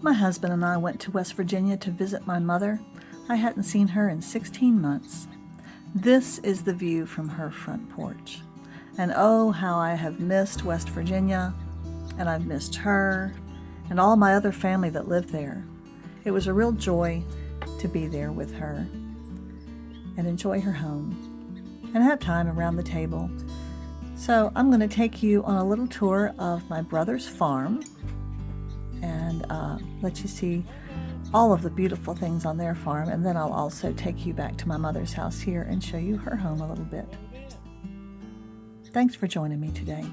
My husband and I went to West Virginia to visit my mother. I hadn't seen her in 16 months. This is the view from her front porch. And oh, how I have missed West Virginia, and I've missed her, and all my other family that lived there. It was a real joy to be there with her and enjoy her home and have time around the table. So I'm going to take you on a little tour of my brother's farm and let you see all of the beautiful things on their farm, and then I'll also take you back to my mother's house here and show you her home a little bit. Thanks for joining me today.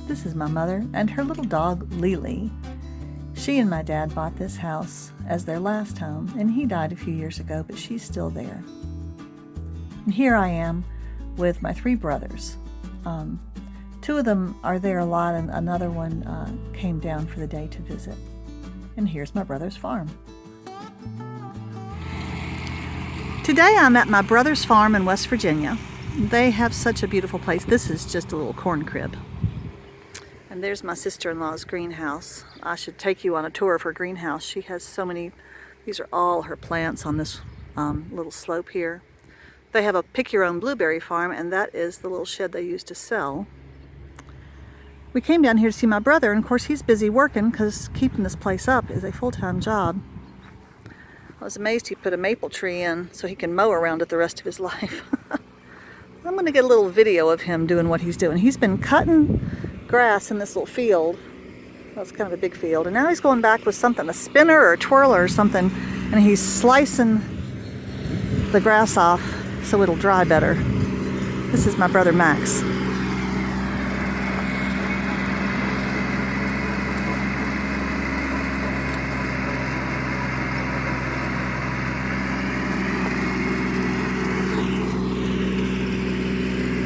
This is my mother and her little dog, Lily. She and my dad bought this house as their last home, and he died a few years ago, but she's still there. And here I am with my three brothers. Two of them are there a lot, and another one came down for the day to visit. And here's my brother's farm. Today I'm at my brother's farm in West Virginia. They have such a beautiful place. This is just a little corn crib. And there's my sister-in-law's greenhouse. I should take you on a tour of her greenhouse. She has so many, these are all her plants on this little slope here. They have a pick-your-own blueberry farm, and that is the little shed they use to sell. We came down here to see my brother, and of course he's busy working because keeping this place up is a full-time job. I was amazed he put a maple tree in so he can mow around it the rest of his life. I'm going to get a little video of him doing what he's doing. He's been cutting grass in this little field. Well, it's kind of a big field, and now he's going back with something, a spinner or a twirler or something, and he's slicing the grass off so it'll dry better. This is my brother Max.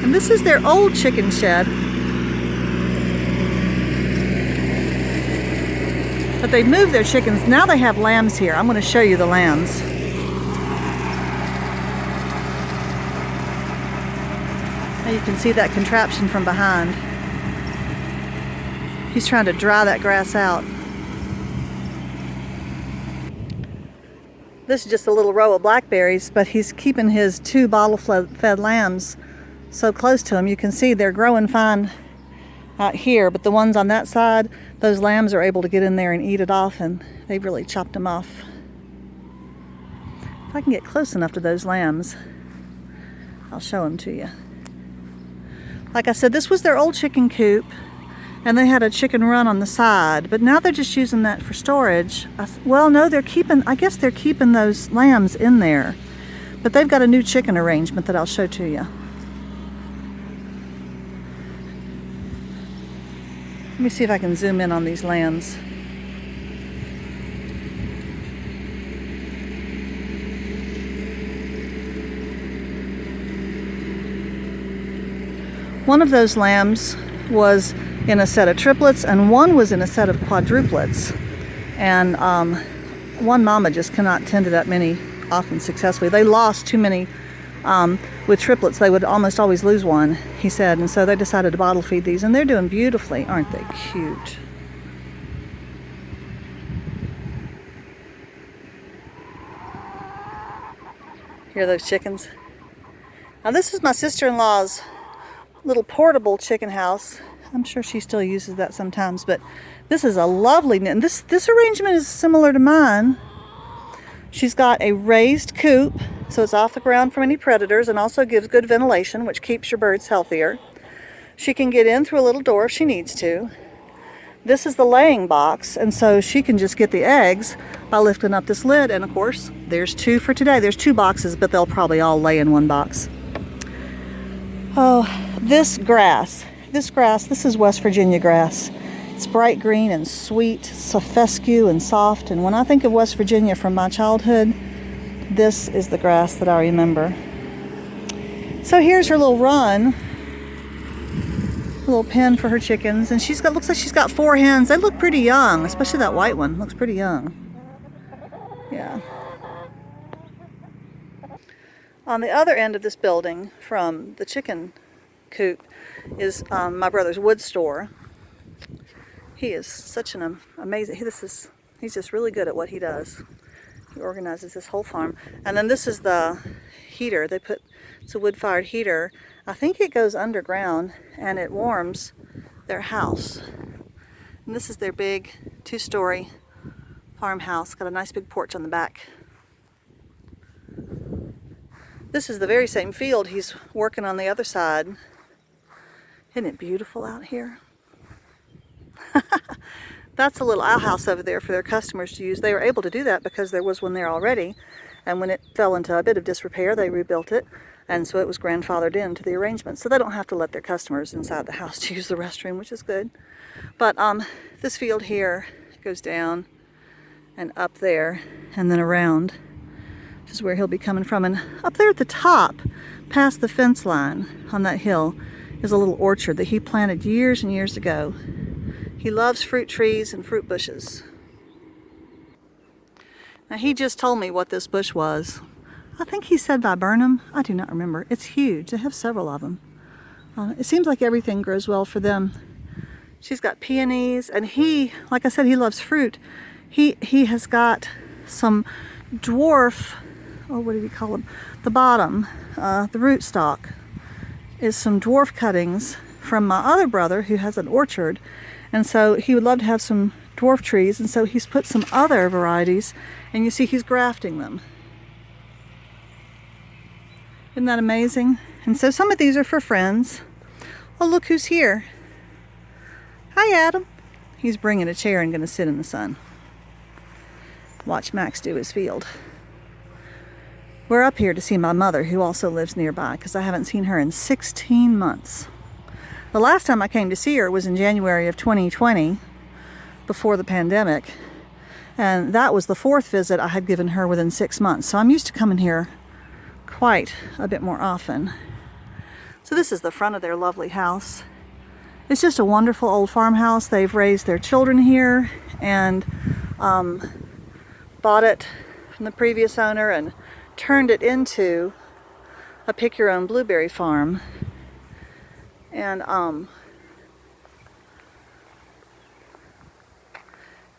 And this is their old chicken shed. But they moved their chickens. Now they have lambs here. I'm going to show you the lambs. Now you can see that contraption from behind. He's trying to dry that grass out. This is just a little row of blackberries, but he's keeping his two bottle-fed lambs so close to him. You can see they're growing fine out here, but the ones on that side, those lambs are able to get in there and eat it off, and they've really chopped them off. If I can get close enough to those lambs, I'll show them to you. Like I said, this was their old chicken coop, and they had a chicken run on the side, but now they're just using that for storage. Well, no, I guess they're keeping those lambs in there, but they've got a new chicken arrangement that I'll show to you. Let me see if I can zoom in on these lambs. One of those lambs was in a set of triplets, and one was in a set of quadruplets. And one mama just cannot tend to that many often successfully. They lost too many. With triplets, they would almost always lose one, he said, and so they decided to bottle feed these, and they're doing beautifully. Aren't they cute? Hear those chickens? Now this is my sister-in-law's little portable chicken house. I'm sure she still uses that sometimes, but this is a lovely, and this arrangement is similar to mine. She's got a raised coop, so it's off the ground from any predators, and also gives good ventilation, which keeps your birds healthier. She can get in through a little door if she needs to. This is the laying box, and so she can just get the eggs by lifting up this lid, and of course, there's two for today. There's two boxes, but they'll probably all lay in one box. Oh, this grass, this is West Virginia grass. It's bright green and sweet, so fescue and soft, and when I think of West Virginia from my childhood, this is the grass that I remember. So here's her little run, a little pen for her chickens, and looks like she's got 4 hens. They look pretty young, especially that white one. Looks pretty young. Yeah. On the other end of this building from the chicken coop is my brother's wood store. He is such an amazing, he's just really good at what he does. He organizes this whole farm. And then this is the heater. It's a wood-fired heater. I think it goes underground and it warms their house. And this is their big 2-story farmhouse. Got a nice big porch on the back. This is the very same field he's working on the other side. Isn't it beautiful out here? That's a little outhouse over there for their customers to use. They were able to do that because there was one there already. And when it fell into a bit of disrepair, they rebuilt it. And so it was grandfathered into the arrangement. So they don't have to let their customers inside the house to use the restroom, which is good. But this field here goes down and up there and then around. This is where he'll be coming from. And up there at the top, past the fence line on that hill, is a little orchard that he planted years and years ago. He loves fruit trees and fruit bushes. Now he just told me what this bush was. I think he said viburnum. I do not remember. It's huge. They have several of them. It seems like everything grows well for them. She's got peonies, and he, like I said, he loves fruit. He has got some dwarf, oh, what did he call them? The bottom, the rootstock, is some dwarf cuttings from my other brother who has an orchard. And so he would love to have some dwarf trees, and so he's put some other varieties, and you see he's grafting them. Isn't that amazing? And so some of these are for friends. Oh, look who's here. Hi, Adam. He's bringing a chair and going to sit in the sun. Watch Max do his field. We're up here to see my mother, who also lives nearby, because I haven't seen her in 16 months. The last time I came to see her was in January of 2020, before the pandemic. And that was the 4th visit I had given her within 6 months. So I'm used to coming here quite a bit more often. So this is the front of their lovely house. It's just a wonderful old farmhouse. They've raised their children here and bought it from the previous owner and turned it into a pick-your-own blueberry farm. And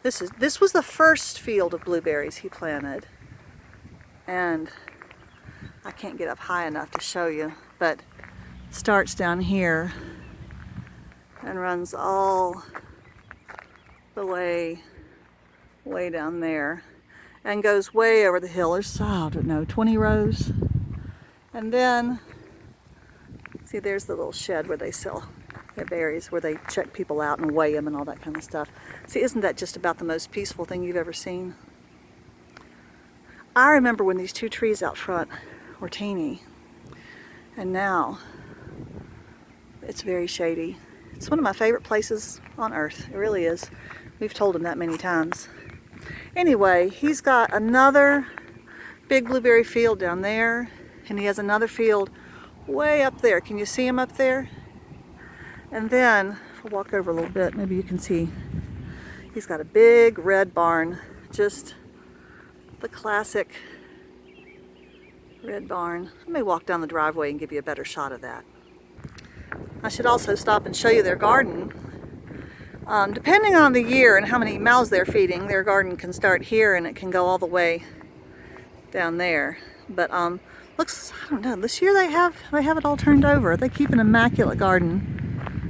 this was the first field of blueberries he planted, and I can't get up high enough to show you, but starts down here and runs all the way down there and goes way over the hill. There's, I don't know, 20 rows. And then, see, there's the little shed where they sell their berries, where they check people out and weigh them and all that kind of stuff. See, isn't that just about the most peaceful thing you've ever seen? I remember when these 2 trees out front were teeny, and now it's very shady. It's one of my favorite places on earth. It really is. We've told him that many times. Anyway, he's got another big blueberry field down there, and he has another field way up there. Can you see him up there? And then, if I walk over a little bit, maybe you can see, he's got a big red barn, just the classic red barn. Let me walk down the driveway and give you a better shot of that. I should also stop and show you their garden. Depending on the year and how many mouths they're feeding, their garden can start here and it can go all the way down there. But looks, I don't know, this year they have it all turned over. They keep an immaculate garden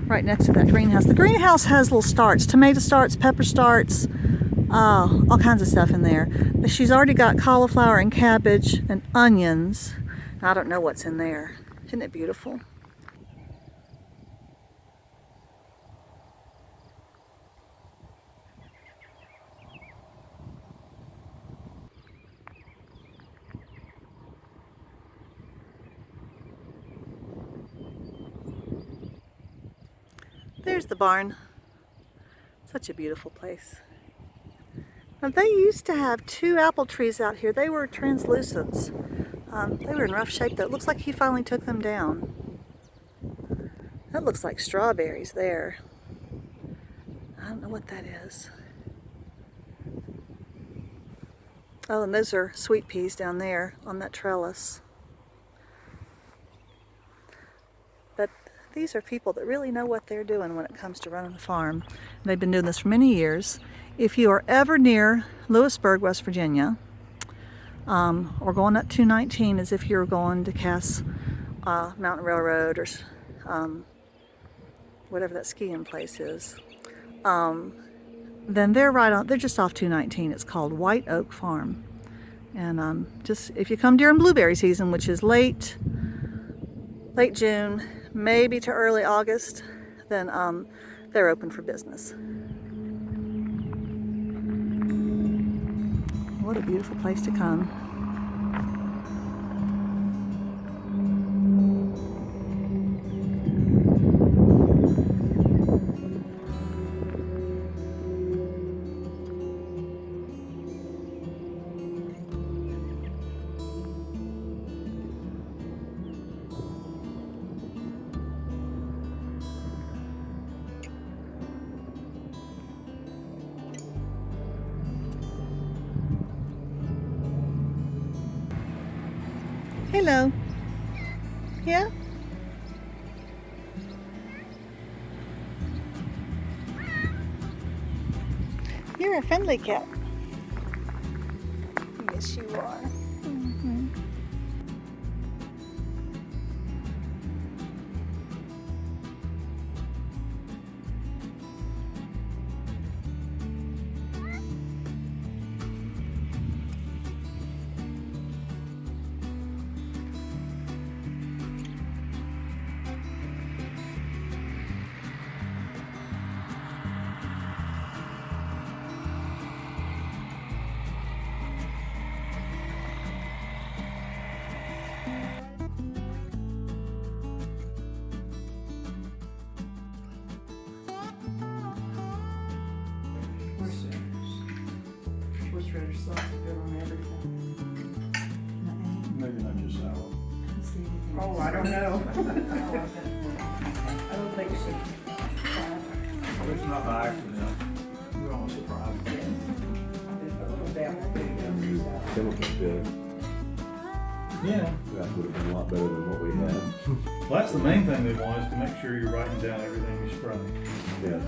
right next to that greenhouse. The greenhouse has little starts, tomato starts, pepper starts, all kinds of stuff in there. But she's already got cauliflower and cabbage and onions. I don't know what's in there. Isn't it beautiful? There's the barn. Such a beautiful place. Now they used to have 2 apple trees out here. They were translucents. They were in rough shape though. It looks like he finally took them down. That looks like strawberries there. I don't know what that is. Oh, and those are sweet peas down there on that trellis. But these are people that really know what they're doing when it comes to running a farm. They've been doing this for many years. If you are ever near Lewisburg, West Virginia, or going up 219 as if you're going to Cass Mountain Railroad or whatever that skiing place is, then they're just off 219. It's called White Oak Farm. And just if you come during blueberry season, which is late June, maybe to early August, then they're open for business. What a beautiful place to come. Hello. Yeah? You're a friendly cat. Yes, you are. Mm-hmm. Horseradish sauce is good on everything. Maybe not just salad. Oh, I don't know. I don't think so. It's not by accident. You're almost surprised. A little bit. Chemicals good. Yeah. That would have been a lot better than what we had. Well, that's the main thing they want is to make sure you're writing down everything you spray. Yeah,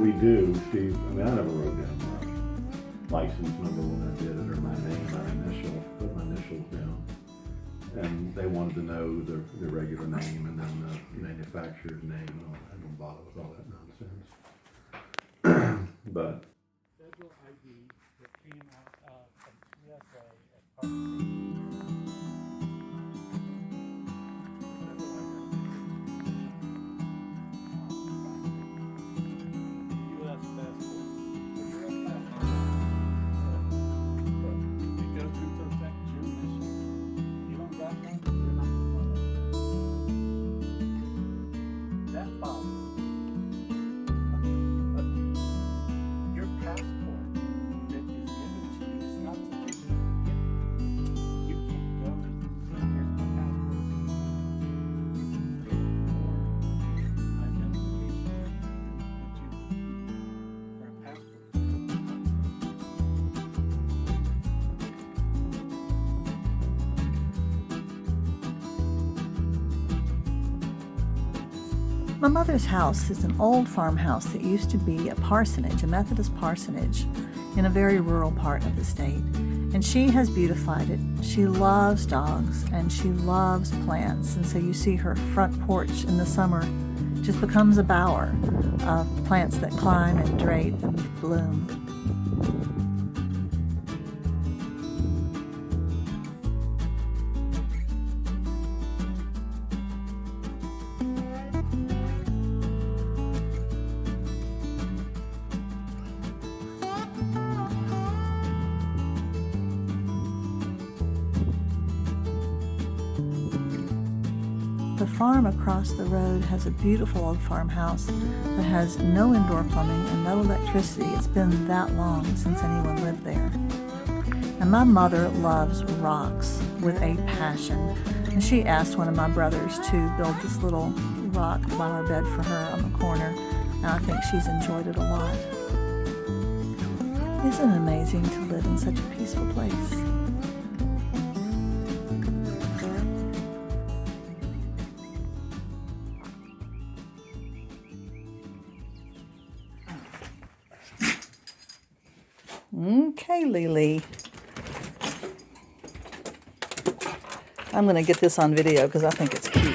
we do, Steve. I mean, I never wrote down my license number when I did it, or my name, put my initials down. And they wanted to know the regular name and then the manufacturer's name and all that. I don't bother with all that nonsense. But Federal ID that came out of USA as part of US passport. It goes into effect June this year. You don't got one, you're not gonna. That bothers me. Your passport that is given to you is not sufficient. You can't go and say, here's my passport. For identification, for a passport. My mother's house is an old farmhouse that used to be a parsonage, a Methodist parsonage, in a very rural part of the state. And she has beautified it. She loves dogs and she loves plants. And so you see her front porch in the summer just becomes a bower of plants that climb and drape and bloom. The farm across the road has a beautiful old farmhouse that has no indoor plumbing and no electricity. It's been that long since anyone lived there. And my mother loves rocks, with a passion. And she asked one of my brothers to build this little rock by our bed for her on the corner. And I think she's enjoyed it a lot. Isn't it amazing to live in such a peaceful place? Okay, Lily. I'm going to get this on video because I think it's cute.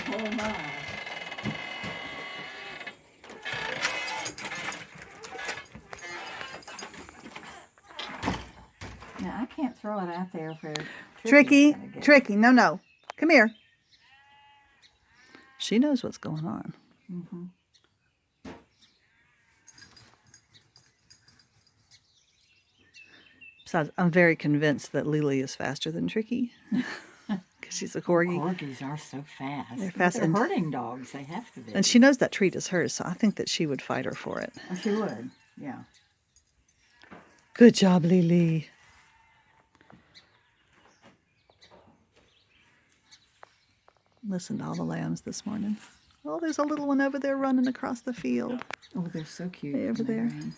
Oh my. Now I can't throw it out there for Tricky, to get it. Tricky, no. Come here. She knows what's going on. Mhm. Besides, I'm very convinced that Lily is faster than Tricky. Because she's a corgi. Corgis are so fast. They're fast They're and- herding dogs. They have to be. And she knows that treat is hers, so I think that she would fight her for it. Oh, she would. Yeah. Good job, Lily. Listen to all the lambs this morning. Oh, there's a little one over there running across the field. Oh, they're so cute. Way over when they there. run.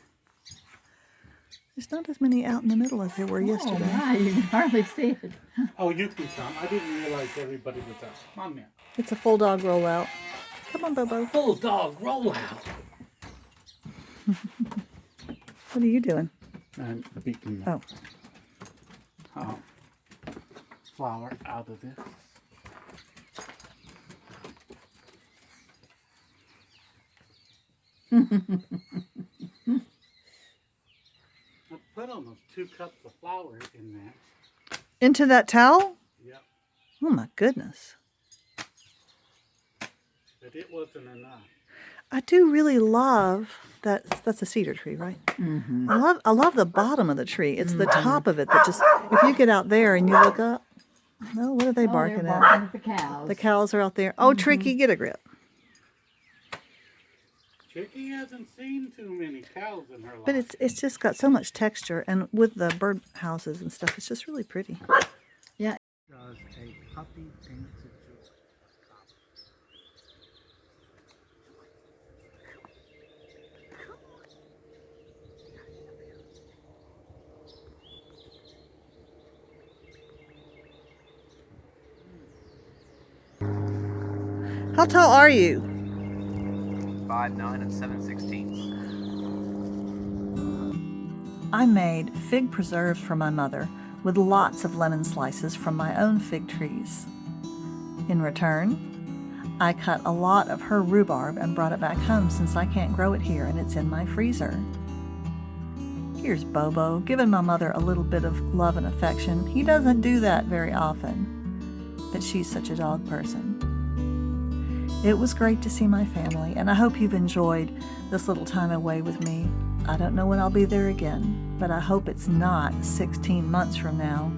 There's not as many out in the middle as there were Oh yesterday. my, you can hardly see it. Oh, you can come. I didn't realize everybody was out. Come on now. It's a full dog rollout. Come on, Bobo. Full dog rollout. What are you doing? And beating Oh, flour out of this. I put almost 2 cups of flour in that. into that towel? Yep. Oh my goodness. But it wasn't enough. I do really love that. That's a cedar tree, right? Mm-hmm. I love the bottom of the tree. It's the top of it that just, if you get out there and you look up, no, what are they barking they're at? barking at the cows. The cows are out there. Oh, Tricky, get a grip. Chicky hasn't seen too many cows in her life. But it's just got so much texture, and with the bird houses and stuff, it's just really pretty. Does a puppy think it's just How tall are you? 5'9" and 7/16". I made fig preserves for my mother with lots of lemon slices from my own fig trees. In return, I cut a lot of her rhubarb and brought it back home since I can't grow it here and it's in my freezer. Here's Bobo giving my mother a little bit of love and affection. He doesn't do that very often, but she's such a dog person. It was great to see my family, and I hope you've enjoyed this little time away with me. I don't know when I'll be there again, but I hope it's not 16 months from now.